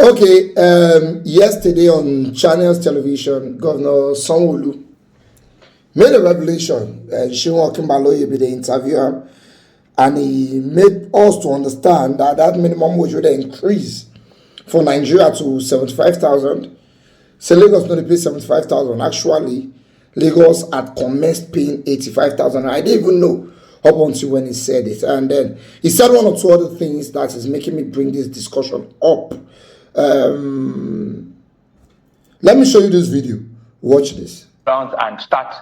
Okay, yesterday on Channels Television, Governor Sanwo-olu made a revelation. Shimon Kimbaloye be the interviewer, and he made us to understand that minimum wage would increase for Nigeria to 75,000. So Lagos not pay 75,000. Actually, Lagos had commenced paying 85,000. I didn't even know up until when he said it. And then he said one or two other things that is making me bring this discussion up. Let me show you this video. Watch this. And start,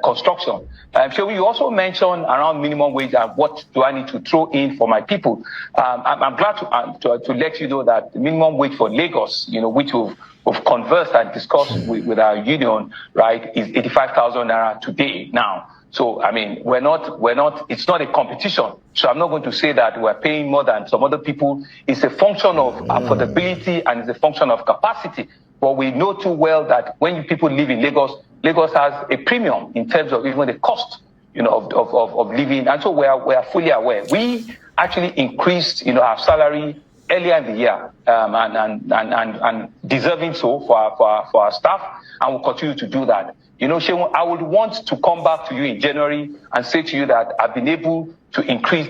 construction. So you also mentioned around minimum wage and what do I need to throw in for my people. I'm glad to let you know that the minimum wage for Lagos, which we've conversed and discussed with our union, right, is 85,000 naira today now. So, I mean, it's not a competition. So I'm not going to say that we're paying more than some other people. It's a function of affordability and it's a function of capacity. But we know too well that when people live in Lagos, Lagos has a premium in terms of even the cost, of living. And so we are fully aware. We actually increased, our salary earlier in the year, and deserving so for our staff, and we'll continue to do that. Shemun, I would want to come back to you in January and say to you that I've been able to increase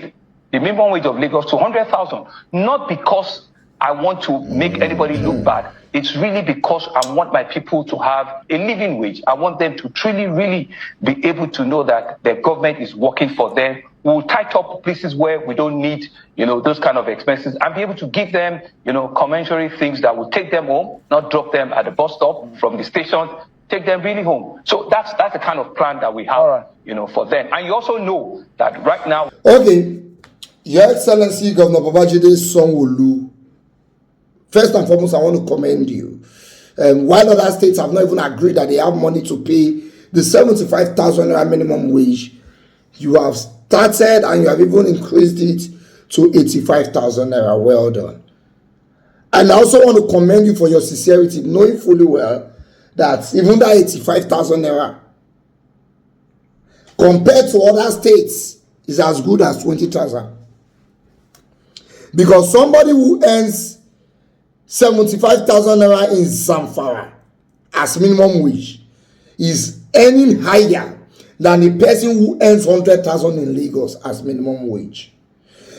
the minimum wage of Lagos to 100,000, not because I want to make anybody look bad. It's really because I want my people to have a living wage. I want them to truly, really be able to know that the government is working for them. We'll tight up places where we don't need, those kind of expenses, and be able to give them, commensurate things that will take them home, not drop them at the bus stop from the station, take them really home. So that's the kind of plan that we have, for them. And you also know that right now. Okay, Your Excellency Governor Babajide Sanwo-olu, first and foremost, I want to commend you. While other states have not even agreed that they have money to pay the 75,000 naira minimum wage, you have started and you have even increased it to 85,000 naira. Well done. And I also want to commend you for your sincerity, knowing fully well that even that 85,000 naira compared to other states is as good as 20,000. Because somebody who earns 75,000 naira in Zamfara as minimum wage is earning higher than the person who earns 100,000 in Lagos as minimum wage.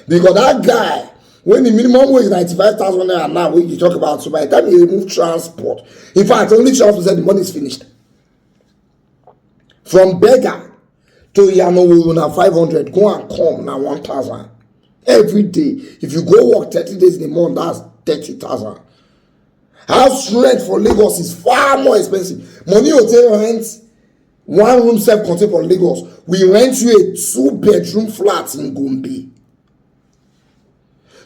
Because that guy, when the minimum wage is 95,000 naira now, when you talk about, so by the time you remove transport, in fact, only transport said the money is finished. From beggar to Sanwo-olu now 500, go and come now 1,000 every day. If you go work 30 days in a month, that's 30,000. House rent for Lagos is far more expensive. Money hotel rent, one room self-contained for Lagos. We rent you a 2-bedroom flat in Gombe.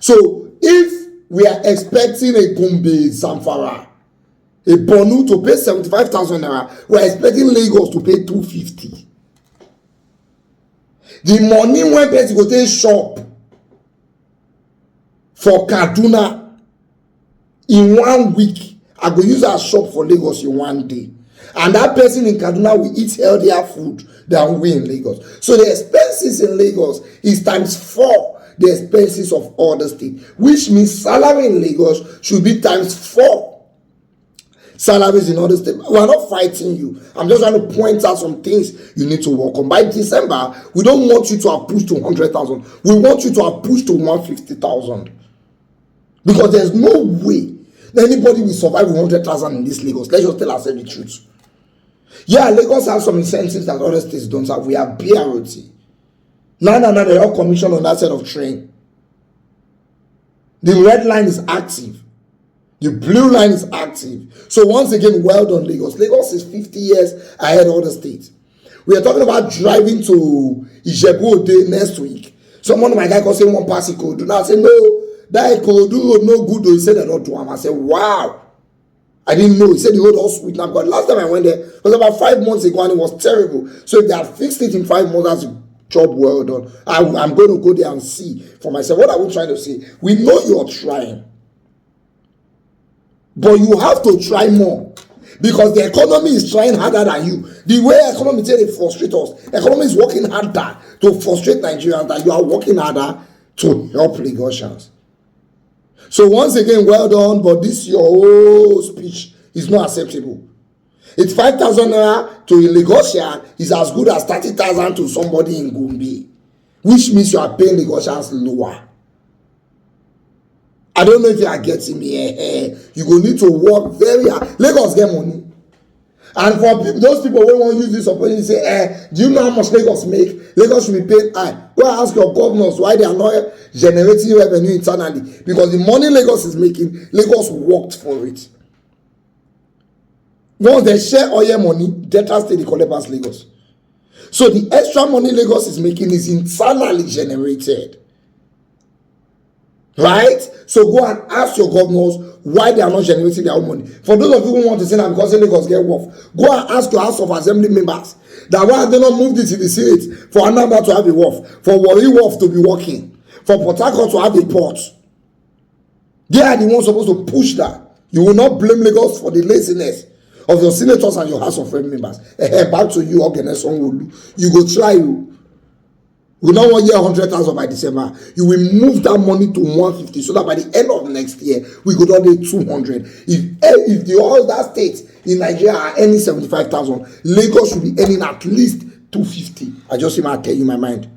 So if we are expecting a Gombe, Zamfara, a Bonu to pay 75,000 naira, we are expecting Lagos to pay 250. The money when person go take shop for Kaduna in 1 week, I go use our shop for Lagos in 1 day. And that person in Kaduna will eat healthier food than we in Lagos. So the expenses in Lagos is ×4 the expenses of other states, which means salary in Lagos should be ×4 salaries in other states. We are not fighting you. I'm just trying to point out some things you need to work on. By December, we don't want you to have pushed to 100,000. We want you to have pushed to 150,000. Because there's no way that anybody will survive with 100,000 in this Lagos. Let's just tell ourselves the truth. Yeah, Lagos has some incentives that other states don't have. We have BROT. No, they're all commissioned on that set of train. The red line is active. The blue line is active. So once again, well done, Lagos. Lagos is 50 years ahead of other states. We are talking about driving to Ijebu-Ode next week. Someone of my guy called saying one pass Ikorodu. Now I say no. That Ikorodu road no good though. He said they don't do him. I said, wow. I didn't know. He said the road all sweet now. But last time I went there, it was about 5 months ago and it was terrible. So if they had fixed it in 5 months, that's a job well done. I'm going to go there and see for myself. What are we trying to say? We know you're trying. But you have to try more. Because the economy is trying harder than you. The way economy today frustrates us. Economy is working harder to frustrate Nigerians than you are working harder to help Lagosians. So once again, well done, but this your whole speech is not acceptable. It's 5,000 naira to a Lagosian is as good as 30,000 to somebody in Gombe, which means you are paying Lagosians lower. I don't know if you are getting me. You go need to work very hard. Lagos get money. And for those people who want to use this opportunity to say, do you know how much Lagos make? Lagos should be paid high. Go and ask your governors why they are not generating revenue internally. Because the money Lagos is making, Lagos worked for it. Once they share oil money, Delta State they collect past Lagos. So the extra money Lagos is making is internally generated. Right? So go and ask your governors why they are not generating their own money. For those of you who want to say that because Lagos get worth, go and ask your House of Assembly members that why have they not moved it to the Senate for Anambra to have a wharf, for Warri Wharf to be working, for Port Harcourt to have a port. They are the ones supposed to push that. You will not blame Lagos for the laziness of your senators and your House of Rep members. Back to you, Sanwo-olu. You go try you. We don't want year 100,000 by December. You will move that money to 150 so that by the end of next year we go down to 200. If the other states in Nigeria are earning 75,000, Lagos should be earning at least 250. I just tell you my mind.